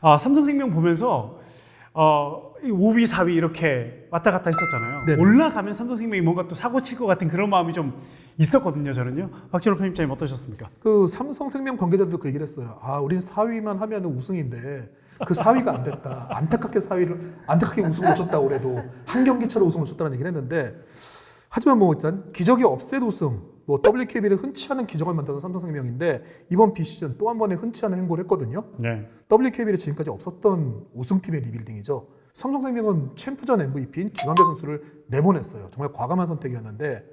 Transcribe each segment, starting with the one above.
삼성생명 보면서 5위, 4위 이렇게 왔다 갔다 했었잖아요. 네네. 올라가면 삼성생명이 뭔가 또 사고 칠 것 같은 그런 마음이 좀 있었거든요, 저는요. 박진호 편집장님 어떠셨습니까? 그 삼성생명 관계자들도 그 얘기를 했어요. 우린 4위만 하면 우승인데 그 4위가 안 됐다. 안타깝게 우승을 놓쳤다고 그래도 한 경기차로 우승을 놓쳤다는 얘기를 했는데, 하지만 뭐 일단 기적이 없앤 우승, 뭐 WKB를 흔치 않은 기적을 만드는 삼성생명인데 이번 비시즌 또 한 번의 흔치 않은 행보를 했거든요. 네. WKB를 지금까지 없었던 우승팀의 리빌딩이죠. 삼성생명은 챔프전 MVP인 김한별 선수를 내보냈어요. 정말 과감한 선택이었는데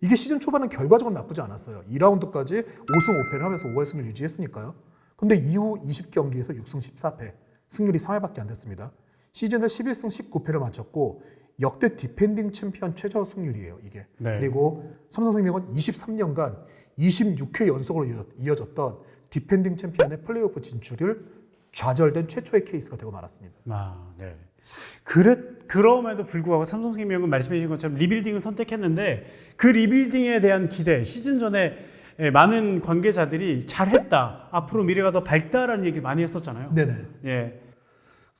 이게 시즌 초반은 결과적으로 나쁘지 않았어요. 2라운드까지 5승 5패를 하면서 5할 승을 유지했으니까요. 근데 이후 20경기에서 6승 14패, 승률이 3할밖에 안 됐습니다. 시즌을 11승 19패를 마쳤고 역대 디펜딩 챔피언 최저 승률이에요, 이게. 네. 그리고 삼성생명은 23년간 26회 연속으로 이어졌던 디펜딩 챔피언의 플레이오프 진출을 좌절된 최초의 케이스가 되고 말았습니다. 네. 그럼에도 불구하고 삼성생명은 말씀해 주신 것처럼 리빌딩을 선택했는데 그 리빌딩에 대한 기대, 시즌 전에 많은 관계자들이 잘했다, 앞으로 미래가 더 밝다라는 얘기를 많이 했었잖아요. 네네. 예.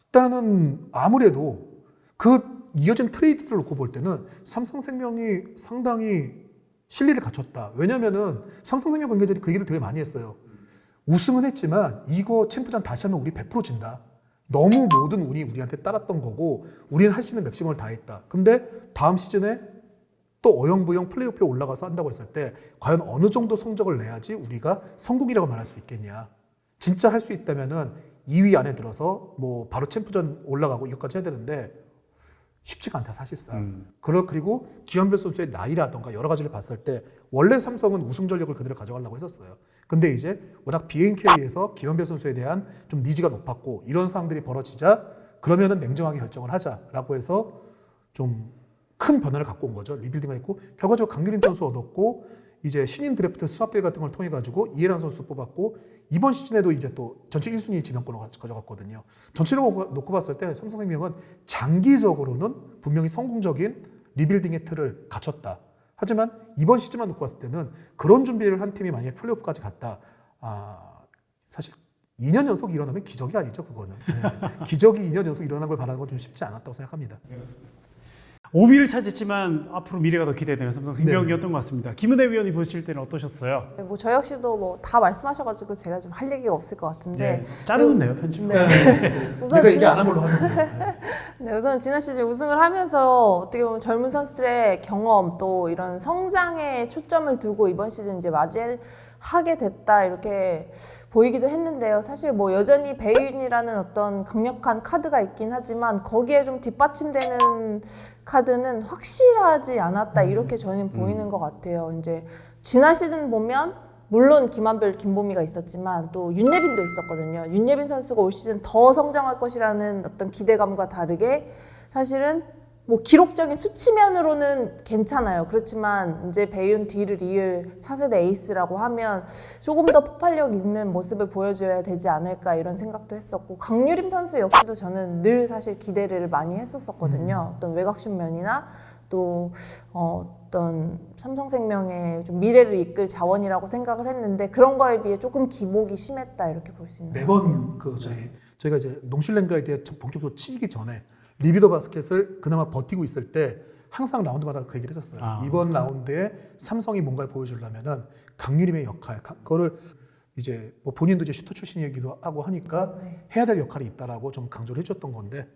일단은 아무래도 그 이어진 트레이드를 놓고 볼 때는 삼성생명이 상당히 실리를 갖췄다. 왜냐면은 삼성생명 관계자들이 그 얘기를 되게 많이 했어요. 우승은 했지만 이거 챔프전 다시 하면 우리 100% 진다. 너무 모든 운이 우리한테 따랐던 거고 우리는 할 수 있는 맥시멈을 다했다. 근데 다음 시즌에 또 어영부영 플레이오프에 올라가서 한다고 했을 때 과연 어느 정도 성적을 내야지 우리가 성공이라고 말할 수 있겠냐. 진짜 할 수 있다면은 2위 안에 들어서 뭐 바로 챔프전 올라가고 이것까지 해야 되는데 쉽지가 않다, 사실상. 그리고 김한별 선수의 나이라던가 여러 가지를 봤을 때 원래 삼성은 우승 전력을 그대로 가져가려고 했었어요. 근데 이제 워낙 BNK에서 김한별 선수에 대한 좀 니즈가 높았고 이런 상황들이 벌어지자 그러면은 냉정하게 결정을 하자라고 해서 좀 큰 변화를 갖고 온 거죠. 리빌딩을 했고 결과적으로 강유림 선수 얻었고 이제 신인 드래프트 스왑딜 같은 걸 통해 가지고 이해란 선수 뽑았고 이번 시즌에도 이제 또 전체 1순위 지명권을 가져갔거든요. 전체로 놓고 봤을 때 삼성생명은 장기적으로는 분명히 성공적인 리빌딩의 틀을 갖췄다. 하지만 이번 시즌만 놓고 봤을 때는 그런 준비를 한 팀이 만약에 플레이오프까지 갔다. 사실 2년 연속 일어나면 기적이 아니죠, 그거는. 네. 기적이 2년 연속 일어나는 걸 바라는 건 좀 쉽지 않았다고 생각합니다. 5위를 차지했지만 앞으로 미래가 더 기대되는 삼성생명이었던 것 같습니다. 김은혜 위원이 보실 때는 어떠셨어요? 뭐 저 역시도 뭐 다 말씀하셔가지고 제가 좀 할 얘기가 없을 것 같은데. 자르겠네요, 편집. 네. 내가 얘기 안 한 걸로 하는데. 네, 우선 지난 시즌 우승을 하면서 어떻게 보면 젊은 선수들의 경험 또 이런 성장에 초점을 두고 이번 시즌 이제 맞이하게 됐다 이렇게 보이기도 했는데요. 사실 뭐 여전히 배윤이라는 어떤 강력한 카드가 있긴 하지만 거기에 좀 뒷받침되는 카드는 확실하지 않았다 이렇게 저는 보이는 것 같아요. 이제 지난 시즌 보면 물론 김한별, 김보미가 있었지만 또 윤예빈도 있었거든요. 윤예빈 선수가 올 시즌 더 성장할 것이라는 어떤 기대감과 다르게 사실은 뭐 기록적인 수치면으로는 괜찮아요. 그렇지만 이제 배윤 뒤를 이을 차세대 에이스라고 하면 조금 더 폭발력 있는 모습을 보여줘야 되지 않을까 이런 생각도 했었고 강유림 선수 역시도 저는 늘 사실 기대를 많이 했었거든요. 어떤 외곽슛 면이나 또 어떤 삼성생명의 좀 미래를 이끌 자원이라고 생각을 했는데 그런 거에 비해 조금 기복이 심했다 이렇게 볼 수 있는 것 같아요. 매번 저희가 이제 농실랭가에 대해 본격적으로 치기 전에 리비더 바스켓을 그나마 버티고 있을 때 항상 라운드마다 그 얘기를 했었어요. 이번 라운드에 삼성이 뭔가를 보여주려면은 강유림의 역할, 그거를 이제 뭐 본인도 이제 슈터 출신이기도 하고 하니까 해야 될 역할이 있다라고 좀 강조를 해줬던 건데.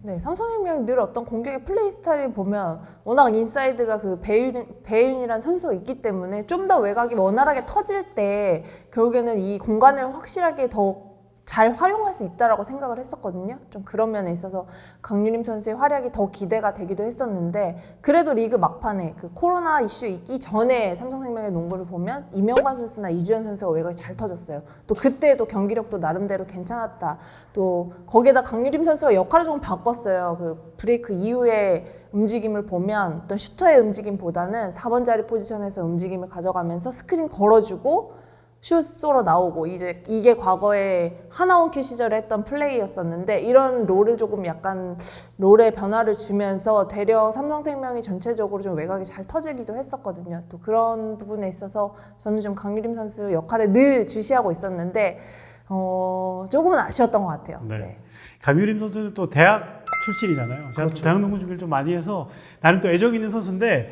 네, 삼성생명이 늘 어떤 공격의 플레이 스타일을 보면 워낙 인사이드가 그 배윤이라는 선수가 있기 때문에 좀 더 외곽이 원활하게 터질 때 결국에는 이 공간을 확실하게 더 잘 활용할 수 있다라고 생각을 했었거든요. 좀 그런 면에 있어서 강유림 선수의 활약이 더 기대가 되기도 했었는데 그래도 리그 막판에 그 코로나 이슈 있기 전에 삼성생명의 농구를 보면 이명관 선수나 이주연 선수가 외곽이 잘 터졌어요. 또 그때도 경기력도 나름대로 괜찮았다. 또 거기에다 강유림 선수가 역할을 조금 바꿨어요. 그 브레이크 이후에 움직임을 보면 어떤 슈터의 움직임보다는 4번 자리 포지션에서 움직임을 가져가면서 스크린 걸어주고 슛 쏘러 나오고 이게 과거에 하나원큐 시절에 했던 플레이였었는데 이런 롤을 조금 약간 롤의 변화를 주면서 되려 삼성생명이 전체적으로 좀 외곽이 잘 터지기도 했었거든요. 또 그런 부분에 있어서 저는 좀 강유림 선수 역할을 늘 주시하고 있었는데 조금은 아쉬웠던 것 같아요. 네. 네. 감유림 선수는 또 대학 출신이잖아요. 제가 또 그렇죠. 대학 농구 준비를 좀 많이 해서 나름 또 애정 있는 선수인데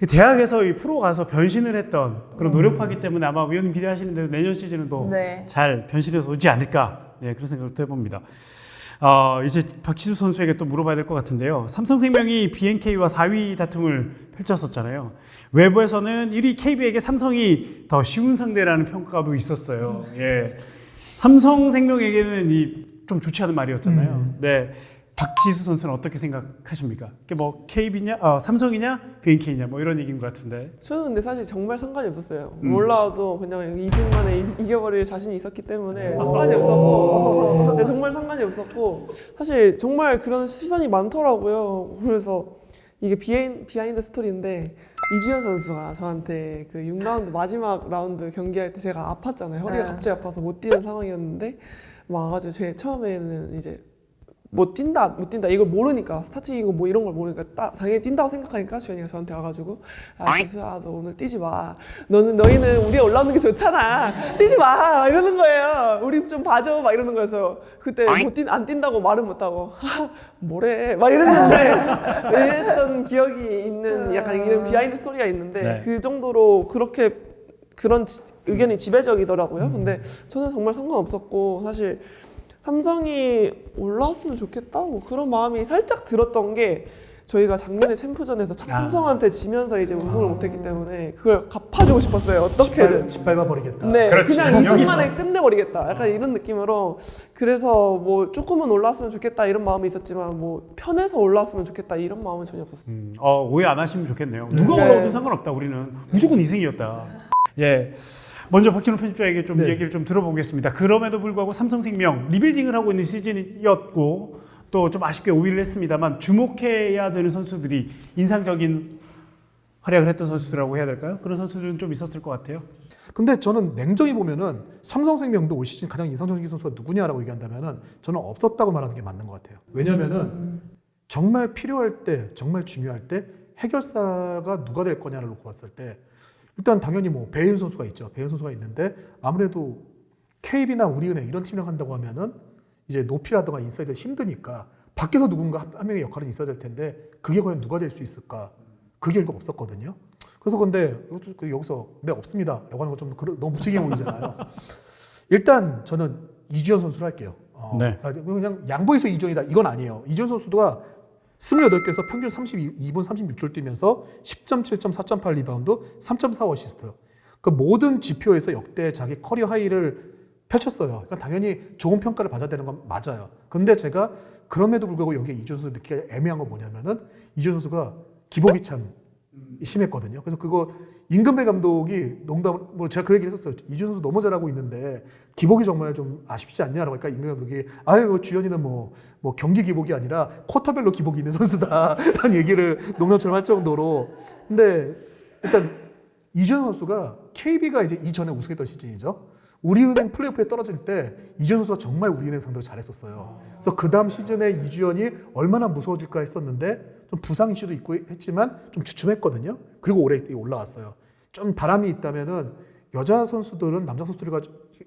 대학에서 이 프로 가서 변신을 했던 그런 노력하기 때문에 아마 위원님 기대하시는 대로 내년 시즌은 또 네. 잘 변신해서 오지 않을까 그런 생각을 또 해봅니다. 이제 박지수 선수에게 또 물어봐야 될 것 같은데요. 삼성생명이 BNK와 4위 다툼을 펼쳤었잖아요. 외부에서는 1위 KB에게 삼성이 더 쉬운 상대라는 평가도 있었어요. 예. 삼성생명에게는 좀 좋지 않은 말이었잖아요. 네. 박지수 선수는 어떻게 생각하십니까? 이게 뭐 KB냐, 삼성이냐, BNK냐 뭐 이런 얘기인 것 같은데. 저는 근데 사실 정말 상관이 없었어요. 몰라도 그냥 2승만에 이겨버릴 자신이 있었기 때문에 상관이 없었고 네, 정말 상관이 없었고 사실 정말 그런 시선이 많더라고요. 그래서 이게 비하인드 스토리인데 이주연 선수가 저한테 그 6라운드 마지막 라운드 경기할 때 제가 아팠잖아요. 허리가 네. 갑자기 아파서 못 뛰는 상황이었는데 와가지고 제 처음에는 이제 못 뛴다 이걸 모르니까 스타팅이고 뭐 이런 걸 모르니까 당연히 뛴다고 생각하니까 주연이가 저한테 와가지고 지수야 너 오늘 뛰지 마 너희는 우리가 올라오는 게 좋잖아 뛰지 마 막 이러는 거예요. 우리 좀 봐줘 막 이러는 거여서 그때 안 뛴다고 말은 못하고 뭐래 막 이랬는데 이랬던 기억이 있는 약간 이런 비하인드 스토리가 있는데 네. 그 정도로 그런 의견이 지배적이더라고요. 근데 저는 정말 상관없었고 사실 삼성이 올라왔으면 좋겠다 뭐 그런 마음이 살짝 들었던 게 저희가 작년에 챔프전에서 삼성한테 지면서 이제 우승을 못했기 때문에 그걸 갚아주고 싶었어요. 어떻게든 짓밟아 버리겠다. 네, 그렇지. 그냥 여기서. 2승만에 끝내버리겠다. 약간 이런 느낌으로 그래서 뭐 조금은 올라왔으면 좋겠다 이런 마음이 있었지만 뭐 편해서 올라왔으면 좋겠다 이런 마음은 전혀 없었어요. 오해 안 하시면 좋겠네요. 누가 네. 올라오든 상관없다. 우리는 무조건 2승이었다. 예. 먼저 박진호 편집자에게 좀 네. 얘기를 좀 들어보겠습니다. 그럼에도 불구하고 삼성생명 리빌딩을 하고 있는 시즌이었고 또 좀 아쉽게 5위를 했습니다만 주목해야 되는 선수들이 인상적인 활약을 했던 선수들이라고 해야 될까요? 그런 선수들은 좀 있었을 것 같아요. 근데 저는 냉정히 보면은 삼성생명도 올 시즌 가장 인상적인 선수가 누구냐라고 얘기한다면은 저는 없었다고 말하는 게 맞는 것 같아요. 왜냐면은 정말 필요할 때, 정말 중요할 때 해결사가 누가 될 거냐를 놓고 봤을 때 일단 당연히 뭐 배인 선수가 있죠. 배인 선수가 있는데 아무래도 KB나 우리은행 이런 팀이랑 한다고 하면은 이제 높이라든가 인사이드가 힘드니까 밖에서 누군가 한 명의 역할은 있어야 될 텐데 그게 과연 누가 될 수 있을까? 그게 일단 없었거든요. 그래서 근데 여기서 네 없습니다 라고 하는 건 좀 너무 무책임해 보이잖아요. 일단 저는 이주연 선수를 할게요. 네. 그냥 양보해서 이주연이다 이건 아니에요. 이주연 선수가 28개에서 평균 32분 36줄 뛰면서 10.7점 4.8 리바운드 3.4 어시스트 그 모든 지표에서 역대 자기 커리어 하이를 펼쳤어요. 그러니까 당연히 좋은 평가를 받아야 되는 건 맞아요. 근데 제가 그럼에도 불구하고 여기에 이주연 선수 느끼기가 애매한 건 뭐냐면은 이주연 선수가 기복이 참 심했거든요. 그래서 그거 임금배 감독이 농담 뭐 제가 그 얘기를 했었어요. 이주연 선수 너무 잘하고 있는데 기복이 정말 좀 아쉽지 않냐라고 하니까 임금배 감독이 아유 뭐 주연이는 뭐 경기 기복이 아니라 쿼터별로 기복이 있는 선수다라는 얘기를 농담처럼 할 정도로 근데 일단 이주연 선수가 KB가 이제 이전에 우승했던 시즌이죠. 우리은행 플레이오프에 떨어질 때 이주연 선수가 정말 우리은행 상대로 잘했었어요. 그래서 그 다음 시즌에 이주연이 얼마나 무서워질까 했었는데 좀 부상 이슈도 있고 했지만 좀 주춤했거든요. 그리고 올해 올라왔어요. 좀 바람이 있다면은 여자 선수들은 남자 선수들과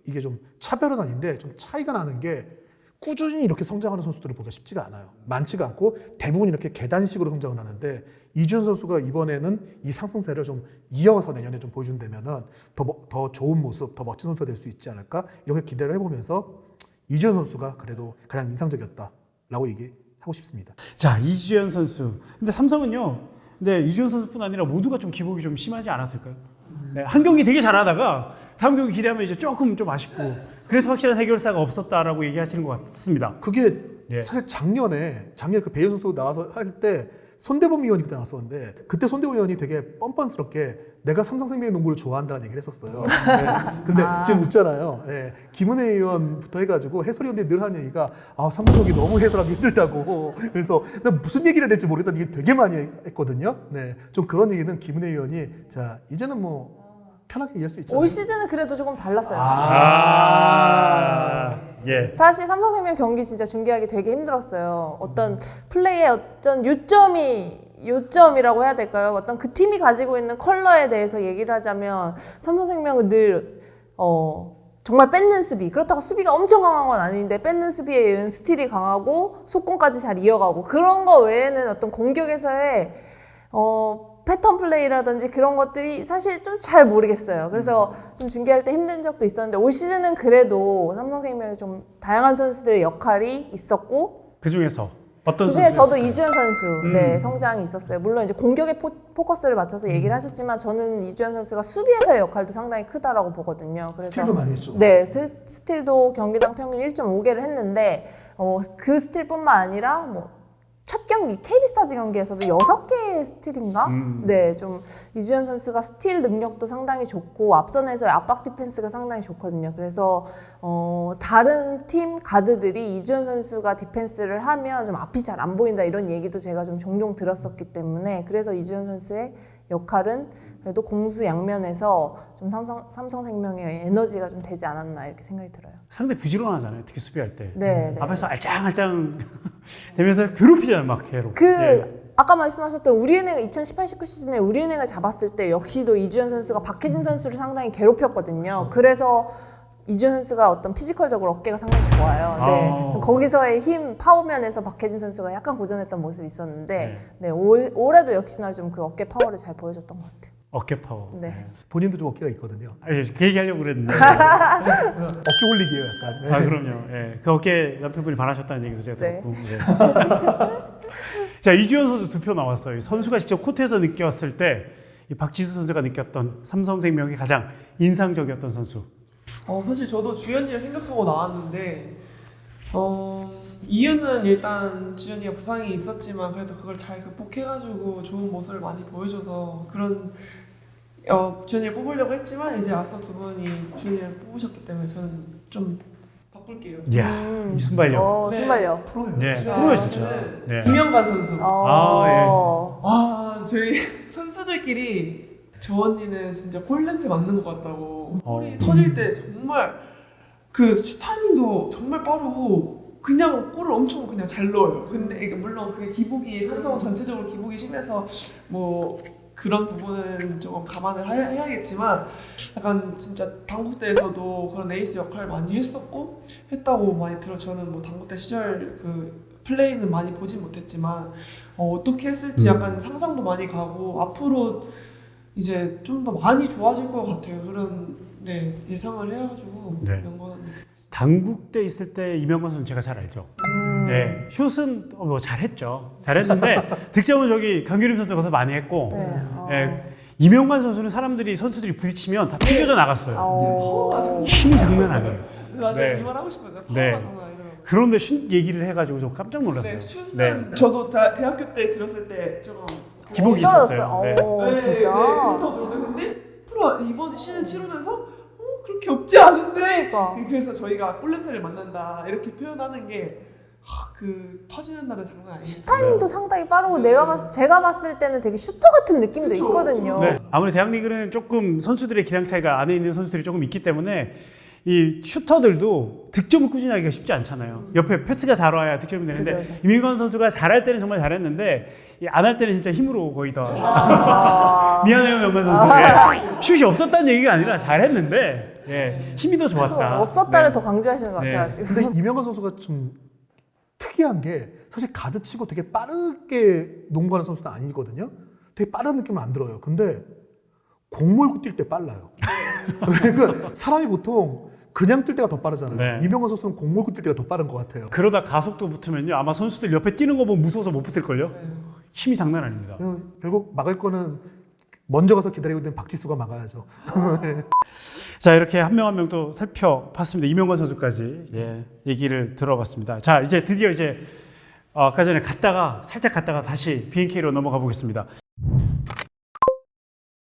이게 좀 차별은 아닌데 좀 차이가 나는 게 꾸준히 이렇게 성장하는 선수들을 보기가 쉽지가 않아요. 많지가 않고 대부분 이렇게 계단식으로 성장을 하는데 이주연 선수가 이번에는 이 상승세를 좀 이어서 내년에 좀 보여준다면은 더 좋은 모습, 더 멋진 선수가 될 수 있지 않을까 이렇게 기대를 해보면서 이주연 선수가 그래도 가장 인상적이었다라고 얘기하고 싶습니다. 자, 이주연 선수. 근데 삼성은요. 근데 이주연 선수뿐 아니라 모두가 좀 기복이 좀 심하지 않았을까요? 네, 한 경기 되게 잘하다가 다음 경기 기대하면 이제 조금 좀 아쉽고 그래서 확실한 해결사가 없었다라고 얘기하시는 것 같습니다. 그게 예. 사실 작년에 그 배현 선수 나와서 할 때 손대범 위원이 그때 나왔었는데 그때 손대범 위원이 되게 뻔뻔스럽게 내가 삼성생명 농구를 좋아한다는 얘기를 했었어요. 네. 근데 지금 웃잖아요. 네. 김은혜 의원부터 해가지고 해설위원들이 늘 하는 얘기가 삼성경기 너무 해설하기 힘들다고 그래서 나 무슨 얘기를 해야 될지 모르겠다는 얘기 되게 많이 했거든요. 네. 좀 그런 얘기는 김은혜 의원이 자 이제는 뭐 편하게 얘기할 수 있잖아요. 올 시즌은 그래도 조금 달랐어요. 예. 사실 삼성생명 경기 진짜 중계하기 되게 힘들었어요. 어떤 플레이의 어떤 요점이라고 해야 될까요? 어떤 그 팀이 가지고 있는 컬러에 대해서 얘기를 하자면 삼성생명은 늘 정말 뺏는 수비. 그렇다고 수비가 엄청 강한 건 아닌데 뺏는 수비에 의한 스틸이 강하고 속공까지 잘 이어가고 그런 거 외에는 어떤 공격에서의 패턴 플레이라든지 그런 것들이 사실 좀 잘 모르겠어요. 그래서 좀 중계할 때 힘든 적도 있었는데 올 시즌은 그래도 삼성생명이 좀 다양한 선수들의 역할이 있었고 그 중에서 어떤 그중에 저도 선수였을까요? 이주현 선수 네, 성장이 있었어요. 물론 이제 공격에 포커스를 맞춰서 얘기를 하셨지만 저는 이주현 선수가 수비에서의 역할도 상당히 크다라고 보거든요. 그래서 스틸도 많이 했죠. 네, 스틸도 경기당 평균 1.5개를 했는데 그 스틸뿐만 아니라 뭐 첫 경기 KB스타즈 경기에서도 6개의 스틸인가? 네, 좀 이주현 선수가 스틸 능력도 상당히 좋고 앞선에서의 압박 디펜스가 상당히 좋거든요. 그래서 다른 팀 가드들이 이주현 선수가 디펜스를 하면 좀 앞이 잘 안 보인다 이런 얘기도 제가 좀 종종 들었었기 때문에 그래서 이주현 선수의 역할은 그래도 공수 양면에서 좀 삼성생명의 에너지가 좀 되지 않았나 이렇게 생각이 들어요. 상대 부지런하잖아요. 특히 수비할 때. 네, 네. 앞에서 알짱알짱 되면서 괴롭히잖아요. 막 걔로. 예. 아까 말씀하셨던 우리은행 2018-19 시즌에 우리은행을 잡았을 때 역시도 이주현 선수가 박혜진 선수를 상당히 괴롭혔거든요. 그래서 이주현 선수가 어떤 피지컬적으로 어깨가 상당히 좋아요. 네. 좀 거기서의 힘, 파워면에서 박혜진 선수가 약간 고전했던 모습이 있었는데 네, 올해도 역시나 좀 그 어깨 파워를 잘 보여줬던 것 같아요. 어깨 파워. 네. 본인도 좀 어깨가 있거든요. 그 얘기 하려고 그랬는데. 어깨 올리기예요, 약간. 네. 아, 그럼요. 예. 그 어깨 남편분이 바라셨다는 얘기도 제가 네. 들었고. 예. 자, 이주현 선수 두 표 나왔어요. 선수가 직접 코트에서 느꼈을 때 이 박지수 선수가 느꼈던 삼성생명이 가장 인상적이었던 선수. 사실 저도 주현이를 생각하고 나왔는데 이유는 일단 주현이가 부상이 있었지만 그래도 그걸 잘 극복해가지고 좋은 모습을 많이 보여줘서 그런 주현이를 뽑으려고 했지만 이제 앞서 두 분이 주현이를 뽑으셨기 때문에 저는 좀 바꿀게요. 이야, 이 순발력. 네. 순발력. 프로예요. 네, 자, 프로예요 진짜. 저는 네. 이명관 선수. 와 저희 선수들끼리 조 언니는 진짜 골 냄새 맡는 것 같다고. 골이 터질 때 정말 그 슈타이밍도 정말 빠르고 그냥 골을 엄청 그냥 잘 넣어요. 근데 이게 물론 그게 기복이 삼성은 전체적으로 기복이 심해서 뭐 그런 부분은 조금 감안을 해야겠지만 약간 진짜 당국대에서도 그런 에이스 역할을 많이 했다고 많이 들어. 저는 뭐 당국대 시절 그 플레이는 많이 보진 못했지만 어떻게 했을지 약간 상상도 많이 가고 앞으로 이제 좀 더 많이 좋아질 것 같아요. 그런 예상을 해가지고 연관은. 당국대 있을 때 이명관 선수 제가 잘 알죠. 네, 슛은 뭐 잘했는데 득점은 저기 강규림 선수가 더 많이 했고. 이명관 선수는 선수들이 부딪히면 다 튕겨져 나갔어요. 힘이 장난 아니에요. 맞아요. 이 말 하고 싶어요. 네. 파워가 장난 아니더라고요. 그런데 슛 얘기를 해가지고 좀 깜짝 놀랐어요. 네, 슛은 저도 대학교 때 들었을 때 조금 기복이 있었어요. 네. 진짜. 그렇다고 들었어요. 근데 프로 이번 시즌 치르면서 그렇게 없지 않은데 그러니까. 그래서 저희가 꿀냄새를 맡는다 이렇게 표현하는 게 그 터지는 날은 장난 아니에요. 타이밍도 상당히 빠르고 제가 봤을 때는 되게 슈터 같은 느낌도 그쵸, 있거든요. 네. 아무래도 대학리그는 조금 선수들의 기량 차이가 안에 있는 선수들이 조금 있기 때문에 이 슈터들도 득점을 꾸준히 하기가 쉽지 않잖아요. 옆에 패스가 잘 와야 득점이 되는데 그죠. 이민관 선수가 잘할 때는 정말 잘했는데 안 할 때는 진짜 힘으로 거의 다 미안해요 명관 선수. 예. 슛이 없었다는 얘기가 아니라 잘했는데 힘이 더 좋았다. 없었다를 네. 더 강조하시는 것 네. 같아가지고. 근데 이명관 선수가 좀 특이한 게 사실 가드치고 되게 빠르게 농구하는 선수는 아니거든요. 되게 빠른 느낌은 안 들어요. 근데 공 몰고 뛸 때 빨라요. 그러니까 사람이 보통 그냥 뛸 때가 더 빠르잖아요. 네. 이명관 선수는 공 몰고 뛸 때가 더 빠른 것 같아요. 그러다 가속도 붙으면요 아마 선수들 옆에 뛰는 거 보면 무서워서 못 붙을걸요. 힘이 장난 아닙니다. 결국 막을 거는 먼저 가서 기다리고 있는 박지수가 막아야죠. 자 이렇게 한 명 한 명 또 살펴봤습니다. 이명관 선수까지 얘기를 들어봤습니다. 자 이제 드디어 아까 전에 살짝 갔다가 다시 BNK로 넘어가 보겠습니다.